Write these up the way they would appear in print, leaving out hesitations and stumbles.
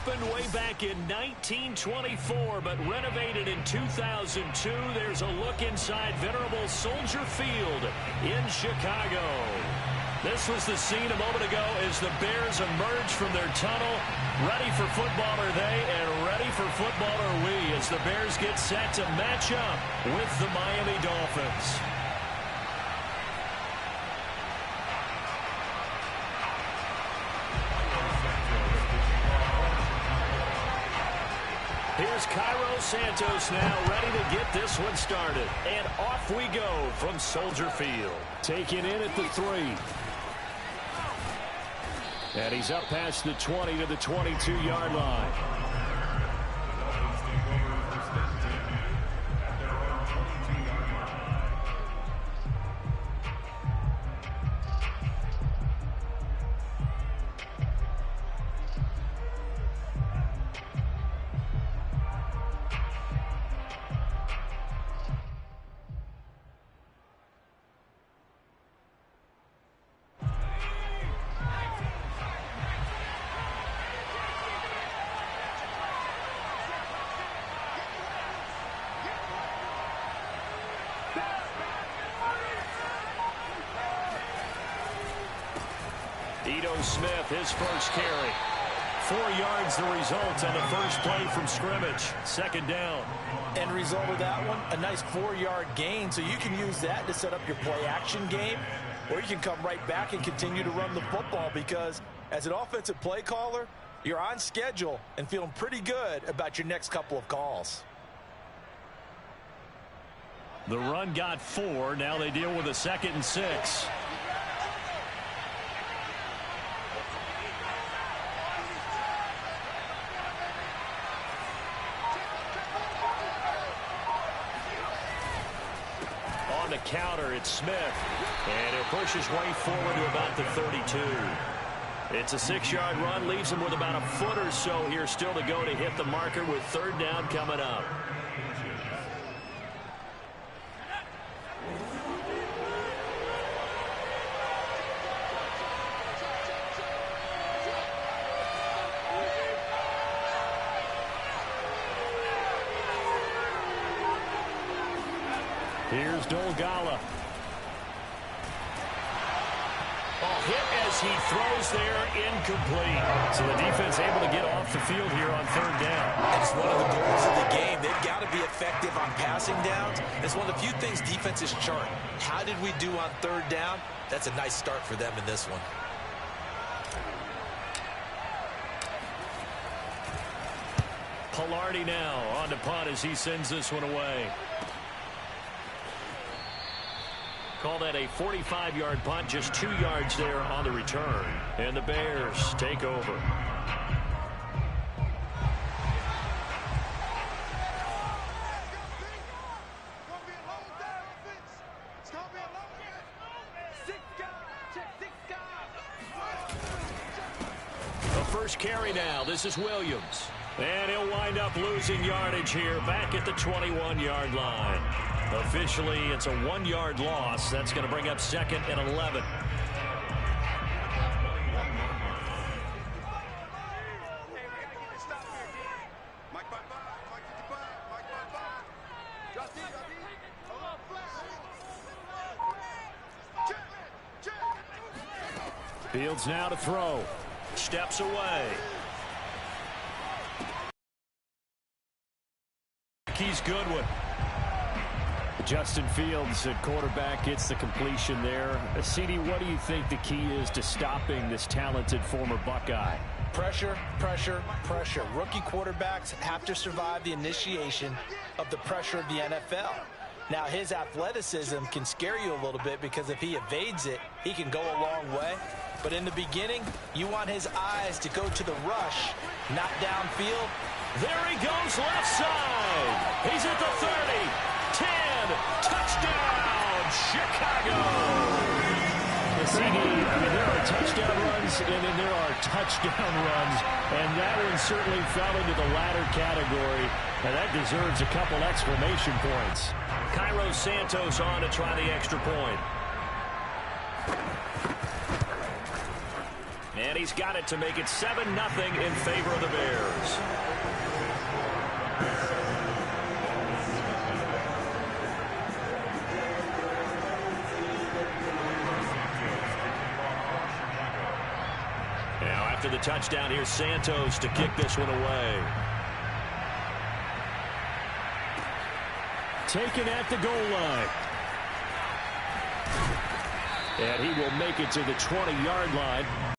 opened way back in 1924, but renovated in 2002. There's a look inside venerable Soldier Field in Chicago. This was the scene a moment ago as the Bears emerge from their tunnel. Ready for football are they, and ready for football are we, as the Bears get set to match up with the Miami Dolphins. Here's Cairo Santos now ready to get this one started. And off we go from Soldier Field. Taken in at the 3. And he's up past the 20 to the 22-yard line. Smith, his first carry. 4 yards the result on the first play from scrimmage. Second down. End result of that one, a nice 4-yard gain. So you can use that to set up your play action game, or you can come right back and continue to run the football, because as an offensive play caller, you're on schedule and feeling pretty good about your next couple of calls. The run got 4. Now they deal with a 2nd and 6. Counter, it's Smith, and it pushes way forward to about the 32. It's a 6-yard run, leaves him with about a foot or so here still to go to hit the marker with 3rd down coming up. Here's Dolgala. Hit as he throws there, incomplete. So the defense able to get off the field here on 3rd down. It's one of the goals of the game. They've got to be effective on passing downs. It's one of the few things defenses chart. How did we do on 3rd down? That's a nice start for them in this one. Pilardi now on to punt as he sends this one away. Call that a 45-yard punt, just 2 yards there on the return. And the Bears take over. The first carry now. This is Williams. And he'll wind up losing yardage here back at the 21-yard line. Officially, it's a 1-yard loss. That's going to bring up 2nd and 11. Fields now to throw. Steps away. Keys Goodwin. Justin Fields at quarterback gets the completion there. CD, what do you think the key is to stopping this talented former Buckeye? Pressure, pressure, pressure. Rookie quarterbacks have to survive the initiation of the pressure of the NFL. Now, his athleticism can scare you a little bit, because if he evades it, he can go a long way. But in the beginning, you want his eyes to go to the rush, not downfield. There he goes left side. He's at the 30. 10, touchdown, Chicago. The CD, I mean, there are touchdown runs, and then there are touchdown runs, and that one certainly fell into the latter category, and that deserves a couple exclamation points. Cairo Santos on to try the extra point. And And he's got it to make it 7-0 in favor of the Bears. Now after the touchdown, here's Santos to kick this one away. Taken at the goal line. And he will make it to the 20-yard line.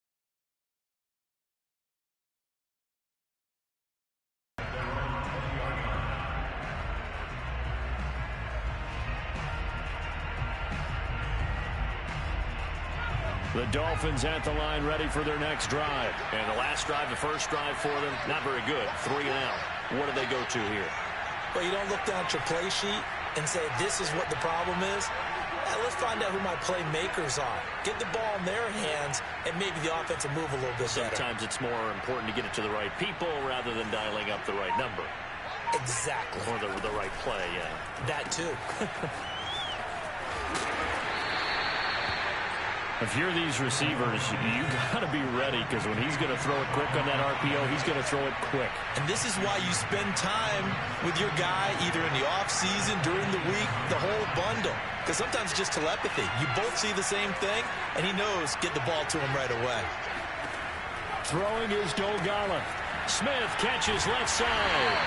The Dolphins at the line, ready for their next drive. And the last drive, the first drive for them, not very good. 3 and out. What do they go to here? Well, you don't look down at your play sheet and say, this is what the problem is. Let's find out who my playmakers are. Get the ball in their hands, and maybe the offense will move a little bit better. Sometimes it's more important to get it to the right people rather than dialing up the right number. Exactly. Or the right play, yeah. That too. If you're these receivers, you got to be ready, because when he's going to throw it quick on that RPO, he's going to throw it quick. And this is why you spend time with your guy either in the offseason, during the week, the whole bundle. Because sometimes it's just telepathy. You both see the same thing, and he knows get the ball to him right away. Throwing is Dogala. Smith catches left side.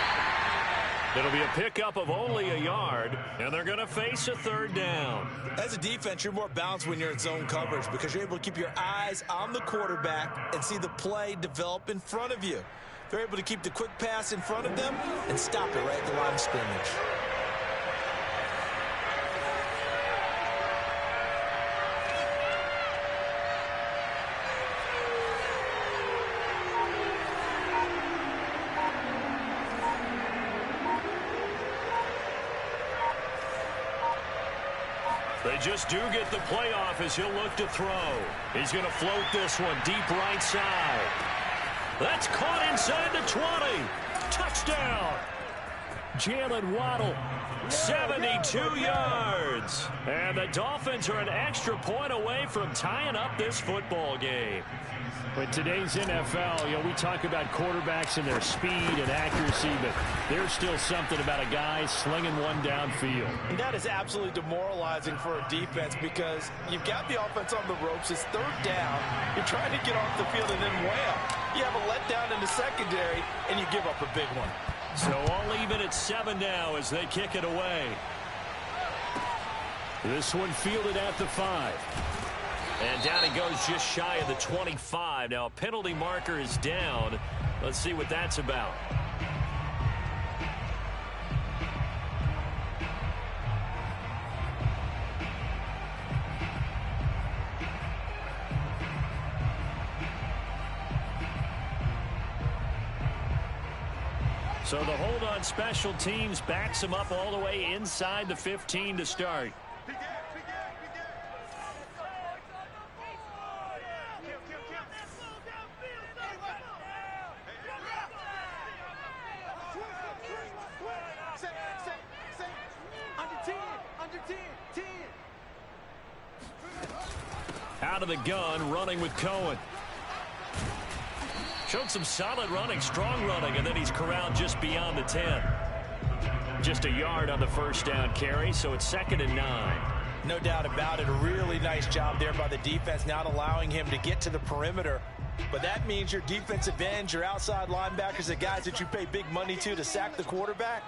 It'll be a pickup of only a yard, and they're going to face a 3rd down. As a defense, you're more balanced when you're in zone coverage because you're able to keep your eyes on the quarterback and see the play develop in front of you. They're able to keep the quick pass in front of them and stop it right at the line of scrimmage. They just do get the playoff as he'll look to throw. He's going to float this one deep right side. That's caught inside the 20. Touchdown. Jalen Waddle, 72 yards. And the Dolphins are an extra point away from tying up this football game. With today's NFL, we talk about quarterbacks and their speed and accuracy, but there's still something about a guy slinging one downfield. And that is absolutely demoralizing for a defense because you've got the offense on the ropes. It's 3rd down. You're trying to get off the field and then wham. You have a letdown in the secondary, and you give up a big one. So all even at 7 now as they kick it away. This one fielded at the 5. And down he goes just shy of the 25. Now a penalty marker is down. Let's see what that's about. So the hold on special teams backs him up all the way inside the 15 to start. Out of the gun, running with Cohen. Showed some solid running, strong running, and then he's corralled just beyond the 10. Just a yard on the first down carry, so it's 2nd and 9. No doubt about it. A really nice job there by the defense, not allowing him to get to the perimeter. But that means your defensive ends, your outside linebackers, the guys that you pay big money to sack the quarterback,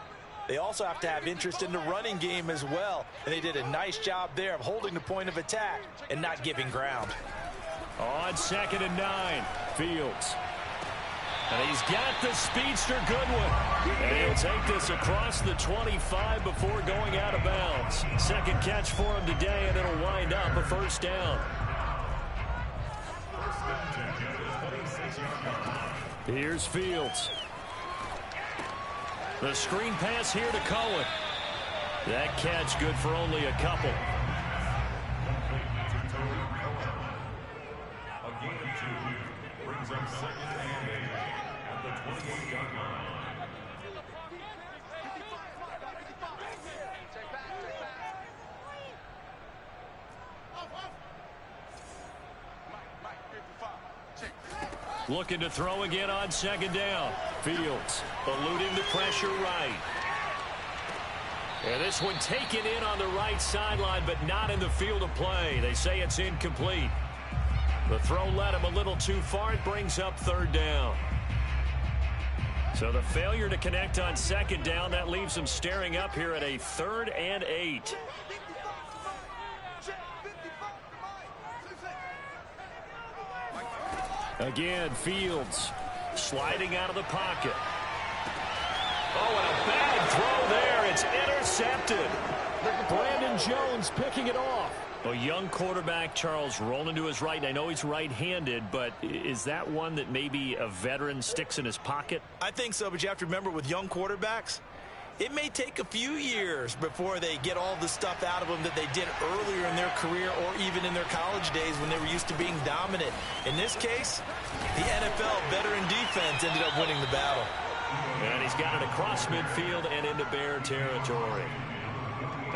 they also have to have interest in the running game as well. And they did a nice job there of holding the point of attack and not giving ground. On 2nd and 9, Fields. And he's got the speedster Goodwin. And he'll take this across the 25 before going out of bounds. 2nd catch for him today, and it'll wind up a 1st down. Here's Fields. The screen pass here to Cohen. That catch good for only a couple. A gain of 2 brings up 2nd and 8 at the 28-yard line. looking to throw again on second down. Fields eluding the pressure right. And this one taken in on the right sideline, but not in the field of play. They say it's incomplete. The throw led him a little too far. It brings up third down. So the failure to connect on second down, that leaves him staring up here at a 3rd and 8. Again, Fields sliding out of the pocket. Oh, and a bad throw there. It's intercepted. Brandon Jones picking it off. A young quarterback, Charles, rolling to his right. And I know he's right-handed, but is that one that maybe a veteran sticks in his pocket? I think so, but you have to remember with young quarterbacks, it may take a few years before they get all the stuff out of them that they did earlier in their career or even in their college days when they were used to being dominant. In this case, the NFL veteran defense ended up winning the battle. And he's got it across midfield and into Bear territory.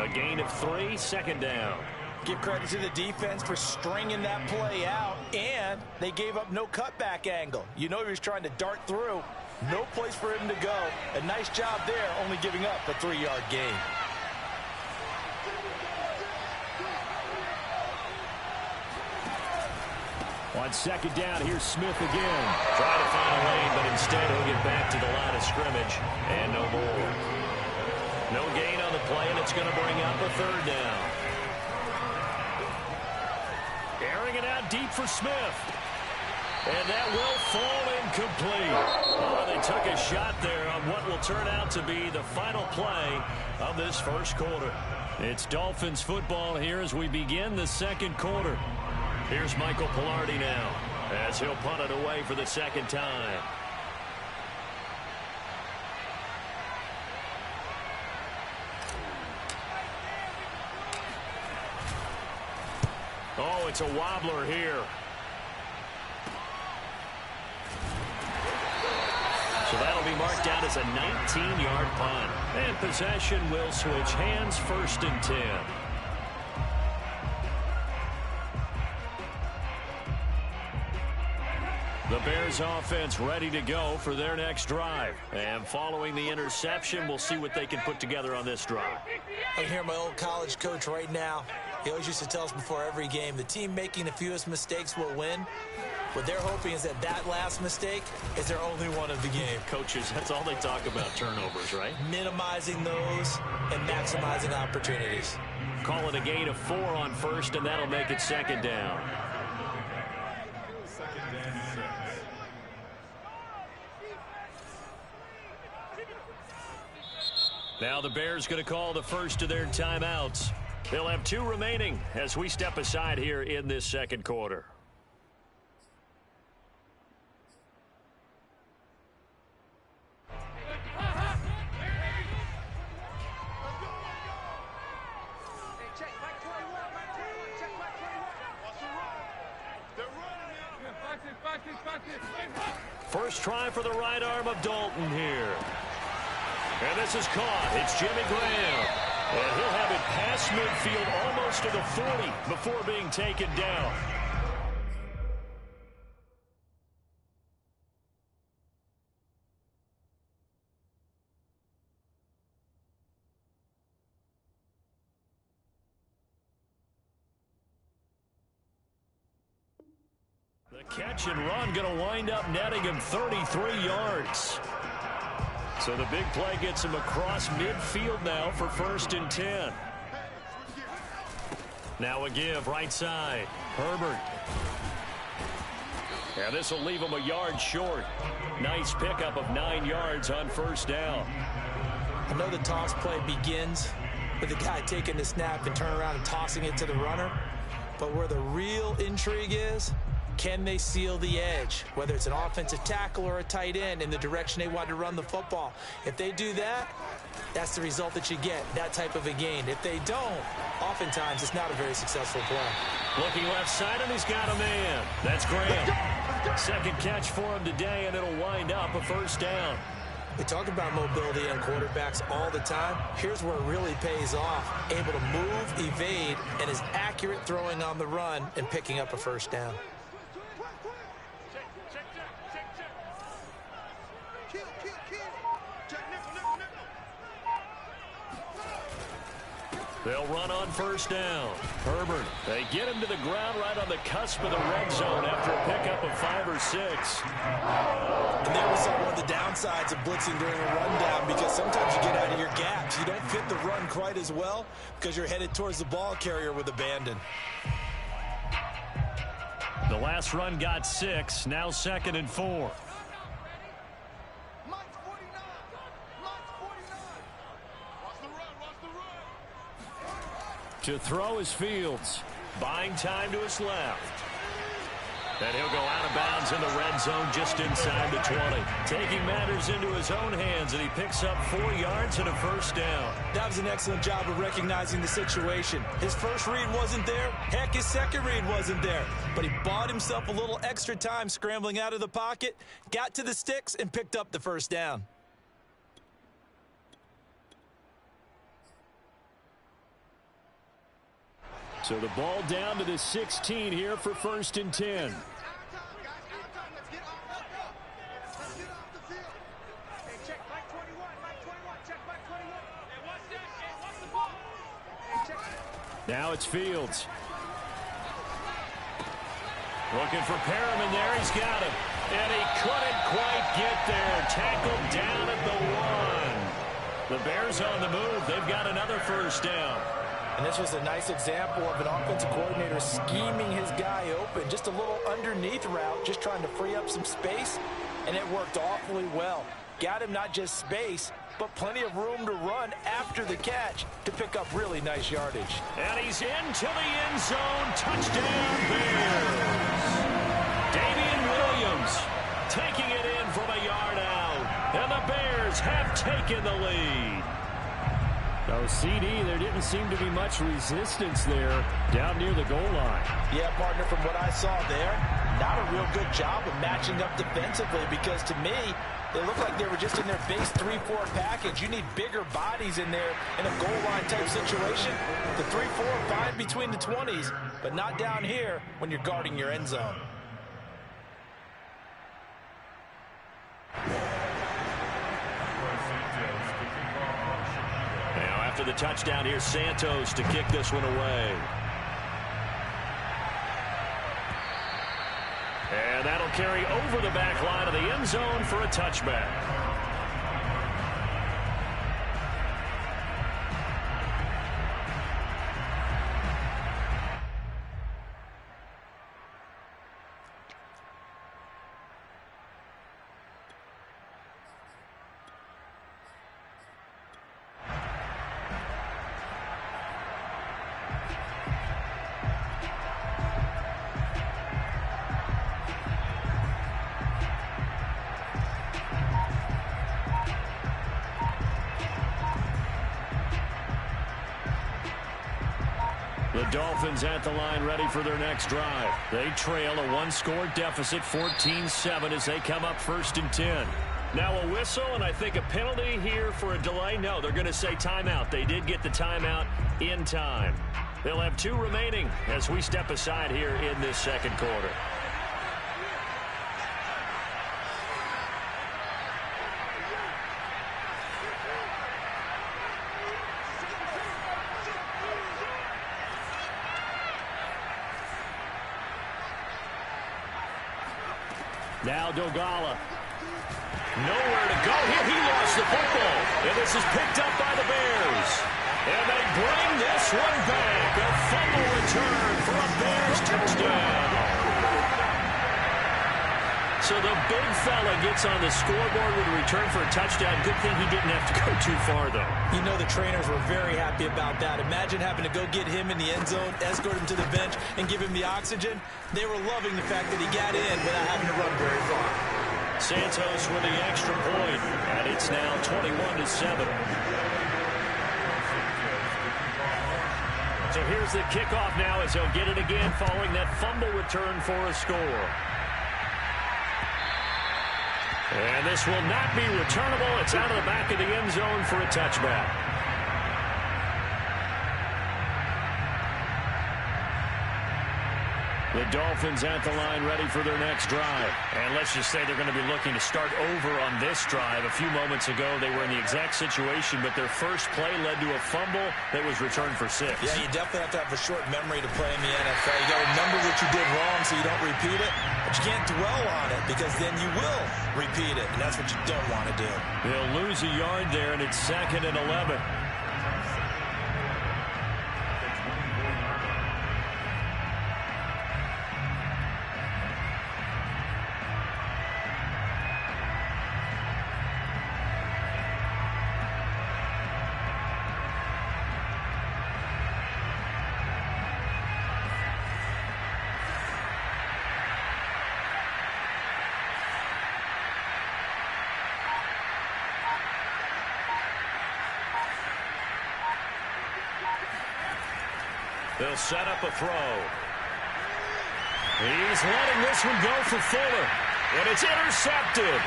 A gain of 3, second down. Give credit to the defense for stringing that play out, and they gave up no cutback angle. You know he was trying to dart through. No place for him to go. A nice job there, only giving up a 3-yard gain. On second down, here's Smith again. Trying to find a lane, but instead he'll get back to the line of scrimmage. And no more. No gain on the play, and it's going to bring up a 3rd down. Airing it out deep for Smith. And that will fall incomplete. Oh, they took a shot there on what will turn out to be the final play of this first quarter. It's Dolphins football here as we begin the second quarter. Here's Michael Pilardi now as he'll punt it away for the second time. Oh, it's a wobbler here. So that'll be marked down as a 19-yard punt. And possession will switch hands, 1st and 10. The Bears offense ready to go for their next drive. And following the interception, we'll see what they can put together on this drive. I can hear my old college coach right now. He always used to tell us before every game, the team making the fewest mistakes will win. What they're hoping is that that last mistake is their only one of the game. Coaches, that's all they talk about, turnovers, right? Minimizing those and maximizing opportunities. Call it a gain of 4 on 1st, and that'll make it 2nd down. Now the Bears going to call the first of their timeouts. They'll have 2 remaining as we step aside here in this second quarter. First try for the right arm of Dalton here. And this is caught. It's Jimmy Graham. And he'll have it past midfield almost to the 40 before being taken down. The catch and run going to wind up netting him 33 yards. So the big play gets him across midfield now for 1st and 10. Now a give right side. Herbert. And this will leave him a yard short. Nice pickup of 9 yards on 1st down. I know the toss play begins with the guy taking the snap and turn around and tossing it to the runner. But where the real intrigue is, can they seal the edge, whether it's an offensive tackle or a tight end, in the direction they want to run the football? If they do that, that's the result that you get, that type of a gain. If they don't, oftentimes it's not a very successful play. Looking left side, and he's got a man. That's Graham. Second catch for him today, and it'll wind up a 1st down. We talk about mobility on quarterbacks all the time. Here's where it really pays off. Able to move, evade, and is accurate throwing on the run and picking up a 1st down. They'll run on first down. Herbert, they get him to the ground right on the cusp of the red zone after a pickup of 5 or 6. And there was one of the downsides of blitzing during a rundown, because sometimes you get out of your gaps. You don't fit the run quite as well because you're headed towards the ball carrier with abandon. The last run got 6. Now 2nd and 4. To throw is Fields. Buying time to his left. And he'll go out of bounds in the red zone just inside the 20. Taking matters into his own hands, and he picks up 4 yards and a first down. That was an excellent job of recognizing the situation. His first read wasn't there. Heck, his second read wasn't there. But he bought himself a little extra time scrambling out of the pocket, got to the sticks, and picked up the first down. So the ball down to the 16 here for 1st and 10. Now it's Fields. Looking for Perriman there. He's got him. And he couldn't quite get there. Tackled down at the 1. The Bears on the move. They've got another first down. And this was a nice example of an offensive coordinator scheming his guy open. Just a little underneath route, just trying to free up some space, and it worked awfully well. Got him not just space, but plenty of room to run after the catch to pick up really nice yardage. And he's into the end zone. Touchdown, Bears. Damian Williams taking it in from a yard out. And the Bears have taken the lead. Oh, CD, there didn't seem to be much resistance there down near the goal line. Yeah, partner, from what I saw there, not a real good job of matching up defensively, because to me, they looked like they were just in their base 3-4 package. You need bigger bodies in there in a goal line type situation. The 3-4 fine between the 20s, but not down here when you're guarding your end zone. After the touchdown, here's Santos to kick this one away. And that'll carry over the back line of the end zone for a touchback. The Dolphins at the line, ready for their next drive. They trail a 1-score deficit, 14-7, as they come up 1st and 10. Now a whistle, and I think a penalty here for a delay. No, they're going to say timeout. They did get the timeout in time. They'll have 2 remaining as we step aside here in this second quarter. Now Dogala. Nowhere to go here. He lost the football. And this is picked up by the Bears. And they bring this one back. A fumble return for a Bears touchdown. So the big fella gets on the scoreboard with a return for a touchdown. Good thing he didn't have to go too far, though. You know the trainers were very happy about that. Imagine having to go get him in the end zone, escort him to the bench, and give him the oxygen. They were loving the fact that he got in without having to run very far. Santos with the extra point, and it's now 21-7. So here's the kickoff now as they'll get it again following that fumble return for a score. And this will not be returnable. It's out of the back of the end zone for a touchback. The Dolphins at the line, ready for their next drive. And let's just say they're going to be looking to start over on this drive. A few moments ago, they were in the exact situation, but their first play led to a fumble that was returned for 6. Yeah, you definitely have to have a short memory to play in the NFL. You got to remember what you did wrong so you don't repeat it, but you can't dwell on it because then you will repeat it, and that's what you don't want to do. They'll lose a yard there, and it's 2nd and 11. They'll set up a throw. He's letting this one go for Fuller. And it's intercepted.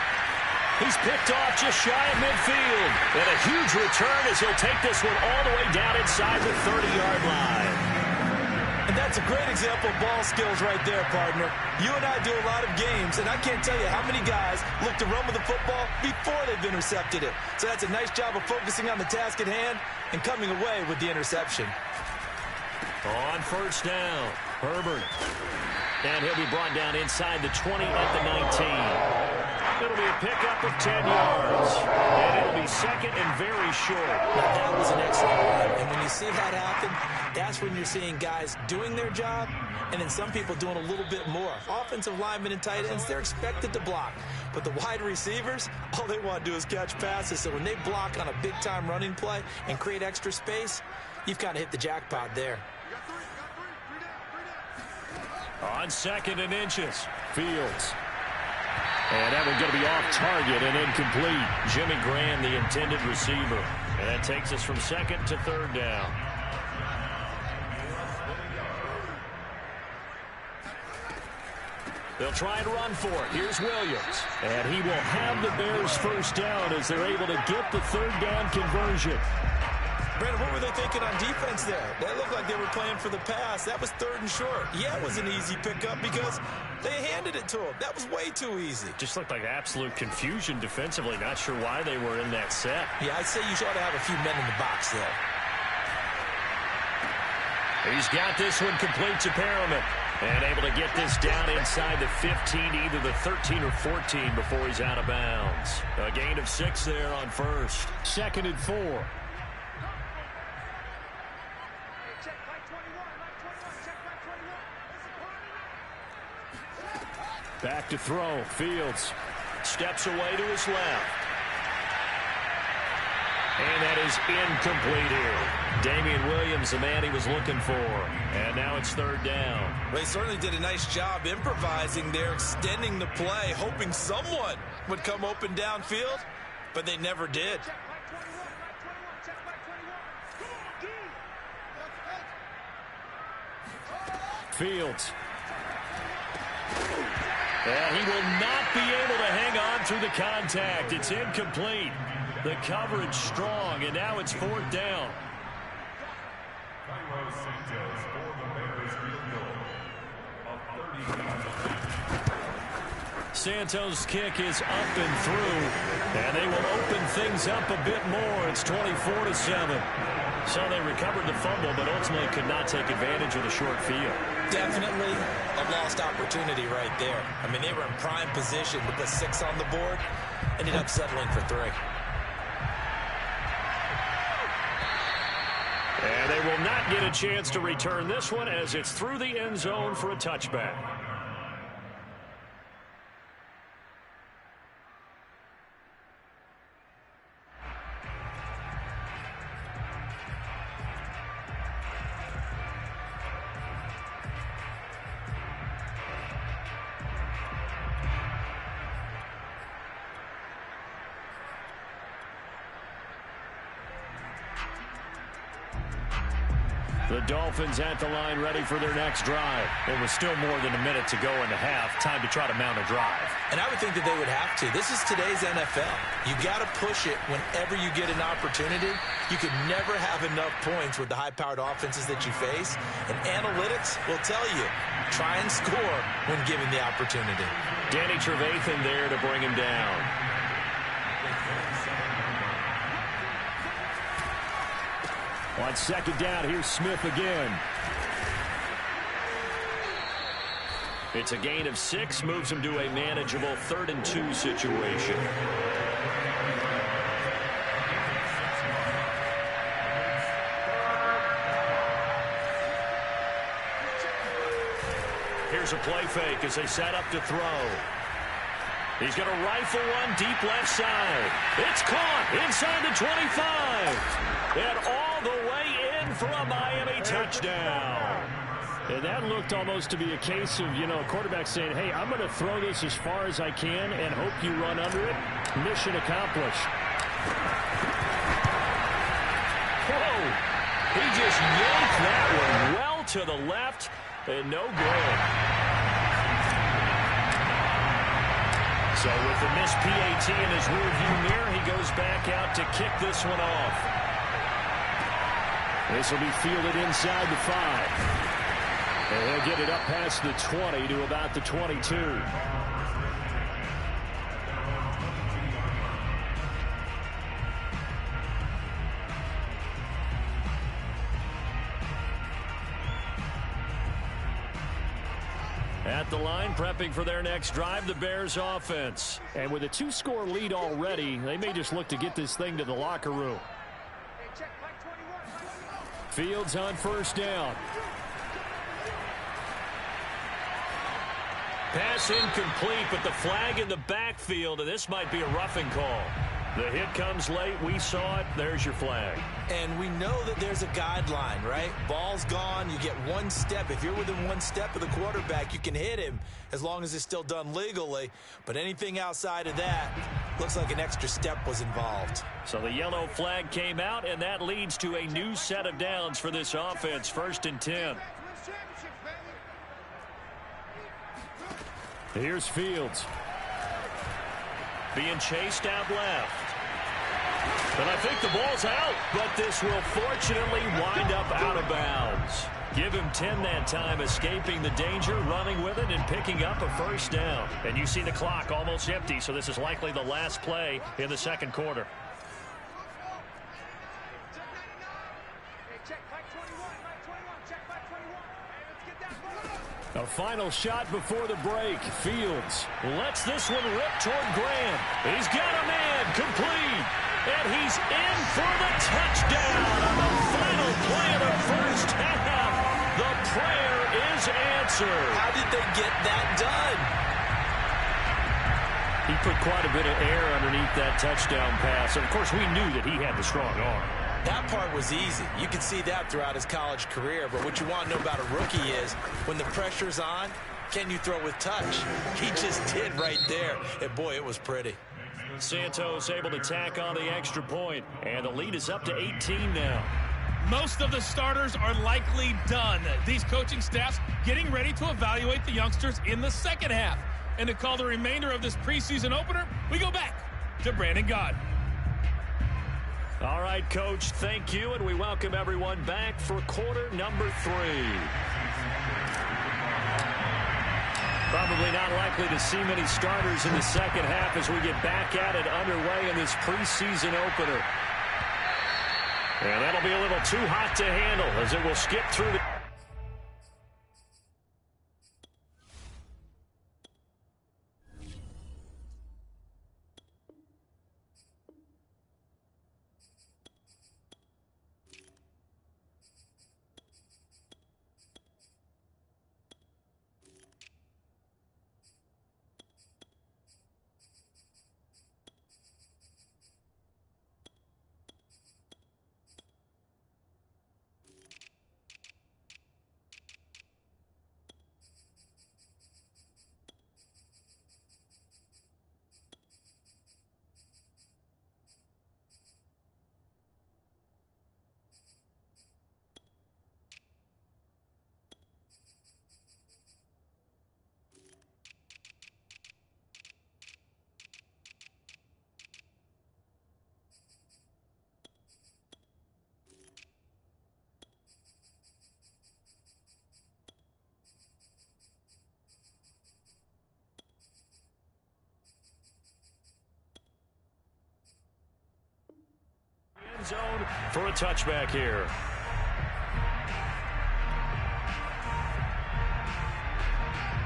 He's picked off just shy of midfield. And a huge return as he'll take this one all the way down inside the 30-yard line. And that's a great example of ball skills right there, partner. You and I do a lot of games, and I can't tell you how many guys look to run with the football before they've intercepted it. So that's a nice job of focusing on the task at hand and coming away with the interception. On first down, Herbert. And he'll be brought down inside the 20 at the 19. It'll be a pickup of 10 yards. And it'll be 2nd and very short. Now, that was an excellent run. And when you see that happen, that's when you're seeing guys doing their job and then some people doing a little bit more. Offensive linemen and tight ends, they're expected to block. But the wide receivers, all they want to do is catch passes. So when they block on a big-time running play and create extra space, you've kind of hit the jackpot there. On 2nd and inches, Fields. And that one's going to be off target and incomplete. Jimmy Graham, the intended receiver. And that takes us from 2nd to 3rd down. They'll try and run for it. Here's Williams. And he will have the Bears first down as they're able to get the 3rd down conversion. Brandon, what were they thinking on defense there? That looked like they were playing for the pass. That was 3rd and short. Yeah, it was an easy pickup because they handed it to him. That was way too easy. Just looked like absolute confusion defensively. Not sure why they were in that set. Yeah, I'd say you ought to have a few men in the box there. He's got this one complete to Perriman. And able to get this down inside the 15, either the 13 or 14 before he's out of bounds. A gain of 6 there on first. 2nd and 4. Back to throw. Fields steps away to his left. And that is incomplete here. Damian Williams, the man he was looking for. And now it's 3rd down. They certainly did a nice job improvising there, extending the play, hoping someone would come open downfield, but they never did. Fields. And he will not be able to hang on through the contact. It's incomplete. The coverage strong, and now it's 4th down. Santos' kick is up and through, and they will open things up a bit more. It's 24-7. So they recovered the fumble, but ultimately could not take advantage of the short field. Definitely a lost opportunity right there. I mean, they were in prime position to put 6 on the board, ended up settling for 3. And they will not get a chance to return this one as it's through the end zone for a touchback. The Dolphins at the line, ready for their next drive. It was still more than a minute to go in the half. Time to try to mount a drive. And I would think that they would have to. This is today's NFL. You got to push it whenever you get an opportunity. You can never have enough points with the high-powered offenses that you face. And analytics will tell you, try and score when given the opportunity. Danny Trevathan there to bring him down. On second down, here's Smith again. It's a gain of 6, moves him to a manageable 3rd and 2 situation. Here's a play fake as they set up to throw. He's going to rifle one deep left side. It's caught inside the 25. And all the way in for a Miami touchdown. And that looked almost to be a case of, a quarterback saying, hey, I'm going to throw this as far as I can and hope you run under it. Mission accomplished. Whoa. He just yanked that one well to the left and no good. So with the missed PAT in his rearview mirror, he goes back out to kick this one off. This will be fielded inside the 5. And he'll get it up past the 20 to about the 22. At the line, prepping for their next drive, the Bears offense. And with a 2-score lead already, they may just look to get this thing to the locker room. Fields on first down. Pass incomplete, but the flag in the backfield, and this might be a roughing call. The hit comes late. We saw it. There's your flag. And we know that there's a guideline, right? Ball's gone. You get one step. If you're within one step of the quarterback, you can hit him as long as it's still done legally. But anything outside of that, looks like an extra step was involved. So the yellow flag came out, and that leads to a new set of downs for this offense. 1st and 10. Here's Fields. Being chased out left. And I think the ball's out, but this will fortunately wind up out of bounds. Give him 10 that time, escaping the danger, running with it, and picking up a first down. And you see the clock almost empty, so this is likely the last play in the second quarter. A final shot before the break. Fields lets this one rip toward Grant. He's got a man complete. And he's in for the touchdown on the final play of the first half. The prayer is answered. How did they get that done? He put quite a bit of air underneath that touchdown pass. Of course, we knew that he had the strong arm. That part was easy. You can see that throughout his college career. But what you want to know about a rookie is when the pressure's on, can you throw with touch? He just did right there. And, boy, it was pretty. Santos able to tack on the extra point. And the lead is up to 18 now. Most of the starters are likely done. These coaching staffs getting ready to evaluate the youngsters in the second half. And to call the remainder of this preseason opener, we go back to Brandon Gaud. All right, Coach, thank you, and we welcome everyone back for quarter number 3. Probably not likely to see many starters in the second half as we get back at it underway in this preseason opener. And that'll be a little too hot to handle as it will skip through the... Zone for a touchback here.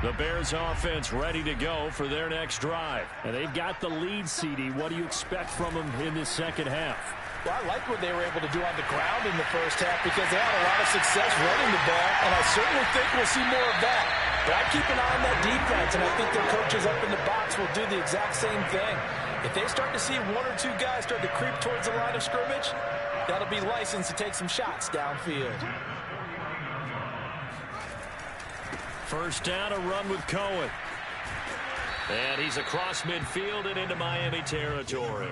The Bears offense ready to go for their next drive. And they've got the lead, CD. What do you expect from them in this second half? Well, I like what they were able to do on the ground in the first half because they had a lot of success running the ball, and I certainly think we'll see more of that. But I keep an eye on that defense, and I think their coaches up in the box will do the exact same thing. If they start to see one or two guys start to creep towards the line of scrimmage, that'll be licensed to take some shots downfield. First down, a run with Cohen. And he's across midfield and into Miami territory.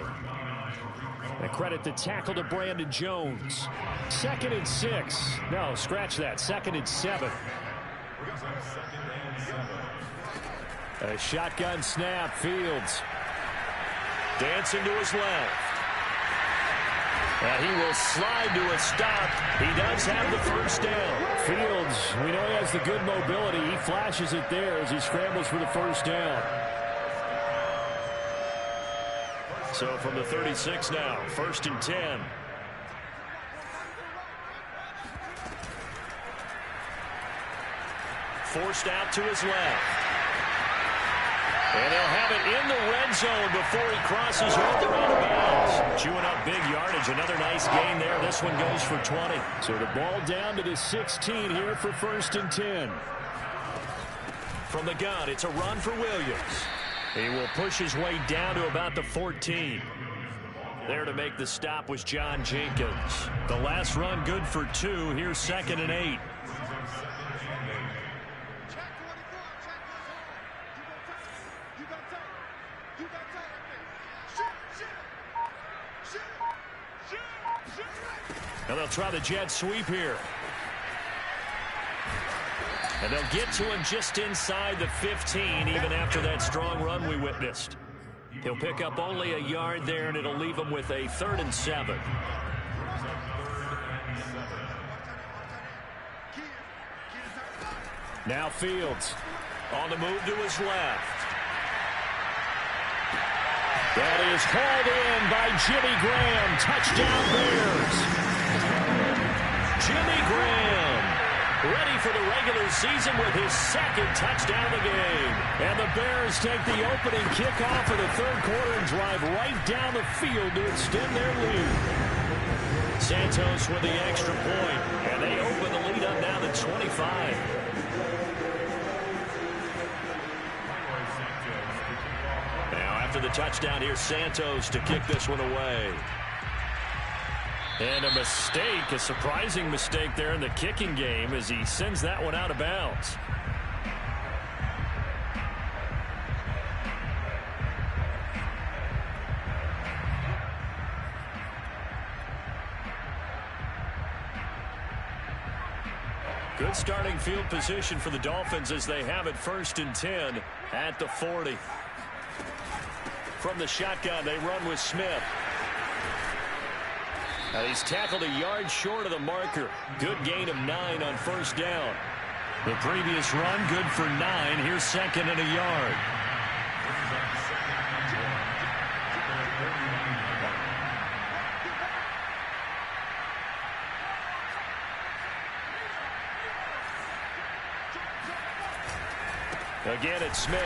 And credit the tackle to Brandon Jones. 2nd and 6. No, scratch that. 2nd and 7. A shotgun snap. Fields dancing to his left. He will slide to a stop. He does have the first down. Fields, we know he has the good mobility. He flashes it there as he scrambles for the first down. So from the 36 now, 1st and 10. Forced out to his left. And they'll have it in the red zone before he crosses over out of bounds. Chewing up big yardage. Another nice gain there. This one goes for 20. So the ball down to the 16 here for 1st and 10. From the gun, it's a run for Williams. He will push his way down to about the 14. There to make the stop was John Jenkins. The last run good for 2. Here's 2nd and 8. And they'll try the jet sweep here. And they'll get to him just inside the 15, even after that strong run we witnessed. He'll pick up only a yard there, and it'll leave him with a 3rd and 7. Now Fields on the move to his left. That is hauled in by Jimmy Graham. Touchdown Bears. Jimmy Graham ready for the regular season with his 2nd touchdown of the game. And the Bears take the opening kickoff of the 3rd quarter and drive right down the field to extend their lead. Santos with the extra point, and they open the lead up now to 25. Now after the touchdown, here's Santos to kick this one away. And a mistake, a surprising mistake there in the kicking game as he sends that one out of bounds. Good starting field position for the Dolphins as they have it 1st and 10 at the 40. From the shotgun, they run with Smith. And he's tackled a yard short of the marker. Good gain of 9 on 1st down. The previous run, good for 9. Here's 2nd and a yard. Again, it's Smith.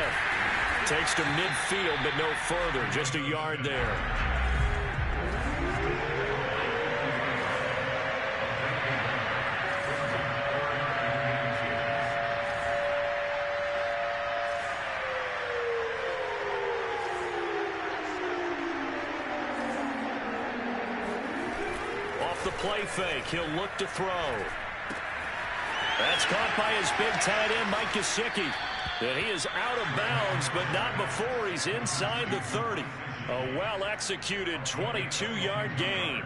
Takes to midfield, but no further. Just a yard there. Off the play fake, he'll look to throw. That's caught by his big tight end, Mike Gesicki. And he is out of bounds, but not before he's inside the 30. A well-executed 22-yard gain.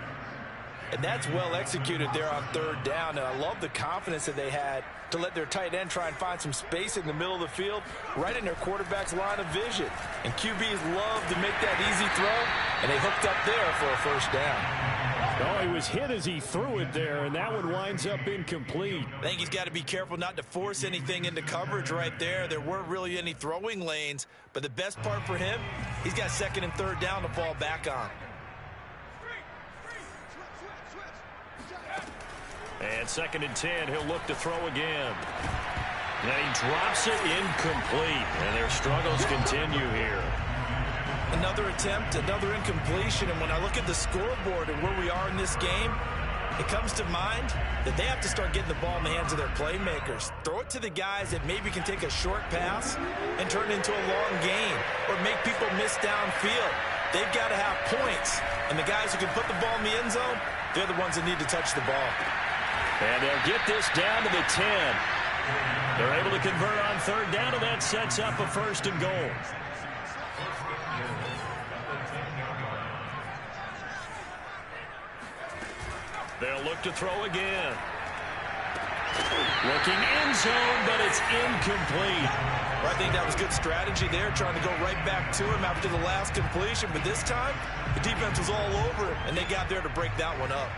And that's well executed there on 3rd down. And I love the confidence that they had to let their tight end try and find some space in the middle of the field, right in their quarterback's line of vision. And QBs love to make that easy throw, and they hooked up there for a 1st down. Oh, he was hit as he threw it there, and that one winds up incomplete. I think he's got to be careful not to force anything into coverage right there. There weren't really any throwing lanes, but the best part for him, he's got 2nd and 3rd down to fall back on. And 2nd and 10, he'll look to throw again. And he drops it incomplete. And their struggles continue here. Another attempt, another incompletion. And when I look at the scoreboard and where we are in this game, it comes to mind that they have to start getting the ball in the hands of their playmakers. Throw it to the guys that maybe can take a short pass and turn it into a long gain or make people miss downfield. They've got to have points. And the guys who can put the ball in the end zone, they're the ones that need to touch the ball. And they'll get this down to the 10. They're able to convert on 3rd down, and that sets up a 1st and goal. They'll look to throw again. Looking end zone, but it's incomplete. Well, I think that was good strategy there, trying to go right back to him after the last completion. But this time, the defense was all over him, and they got there to break that one up.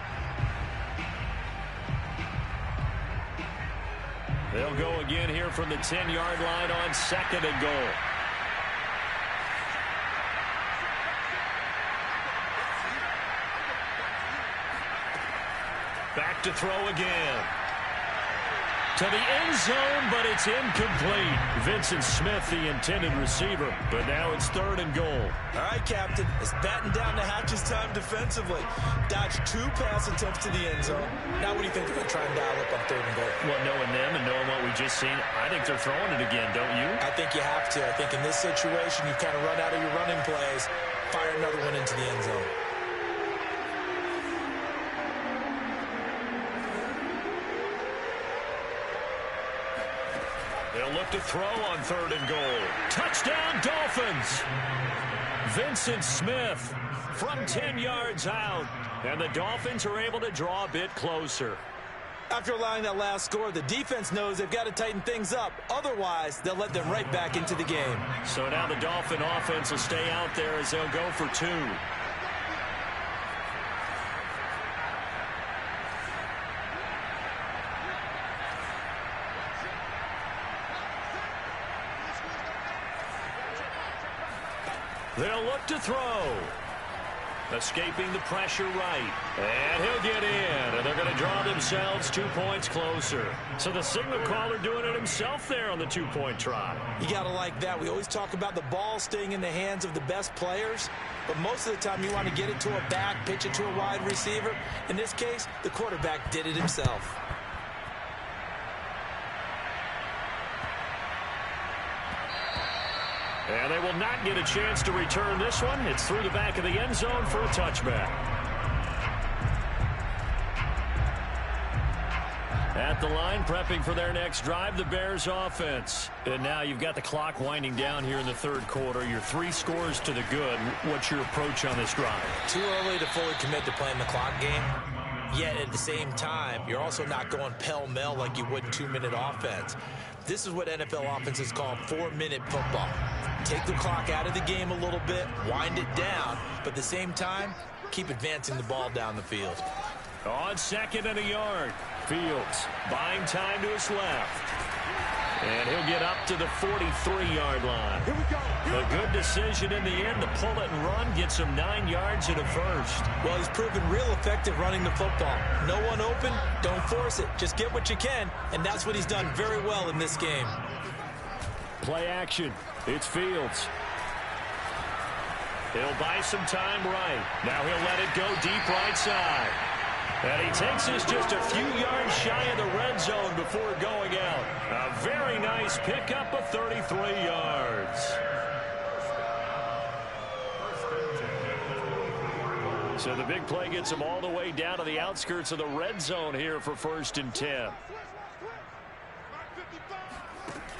They'll go again here from the 10-yard line on 2nd and goal. Back to throw again. To the end zone, but it's incomplete. Vincent Smith, the intended receiver, but now it's 3rd and goal. All right, Captain, it's batten down the hatches time defensively. Dodged 2 pass attempts to the end zone. Now what do you think they're going to try and dial up on 3rd and goal? Well, knowing them and knowing what we just seen, I think they're throwing it again, don't you? I think you have to. I think in this situation, you've kind of run out of your running plays. Fire another one into the end zone. They'll look to throw on 3rd and goal. Touchdown, Dolphins! Vincent Smith from 10 yards out. And the Dolphins are able to draw a bit closer. After allowing that last score, the defense knows they've got to tighten things up. Otherwise, they'll let them right back into the game. So now the Dolphin offense will stay out there as they'll go for 2. They'll look to throw. Escaping the pressure right. And he'll get in. And they're going to draw themselves 2 points closer. So the signal caller doing it himself there on the 2-point try. You got to like that. We always talk about the ball staying in the hands of the best players. But most of the time you want to get it to a back, pitch it to a wide receiver. In this case, the quarterback did it himself. And they will not get a chance to return this one. It's through the back of the end zone for a touchback. At the line, prepping for their next drive, the Bears offense. And now you've got the clock winding down here in the 3rd quarter. You're 3 scores to the good. What's your approach on this drive? Too early to fully commit to playing the clock game. Yet at the same time, you're also not going pell-mell like you would in 2-minute offense. This is what NFL offenses call 4-minute football. Take the clock out of the game a little bit, wind it down, but at the same time, keep advancing the ball down the field. On 2nd and a yard, Fields buying time to his left. And he'll get up to the 43-yard line. Here we go. A good decision in the end to pull it and run, get some 9 yards in a first. Well, he's proven real effective running the football. No one open, don't force it. Just get what you can, and that's what he's done very well in this game. Play action. It's Fields. He'll buy some time right. Now he'll let it go deep right side. And he takes us just a few yards shy of the red zone before going out. A very nice pickup of 33 yards. So the big play gets him all the way down to the outskirts of the red zone here for 1st and 10.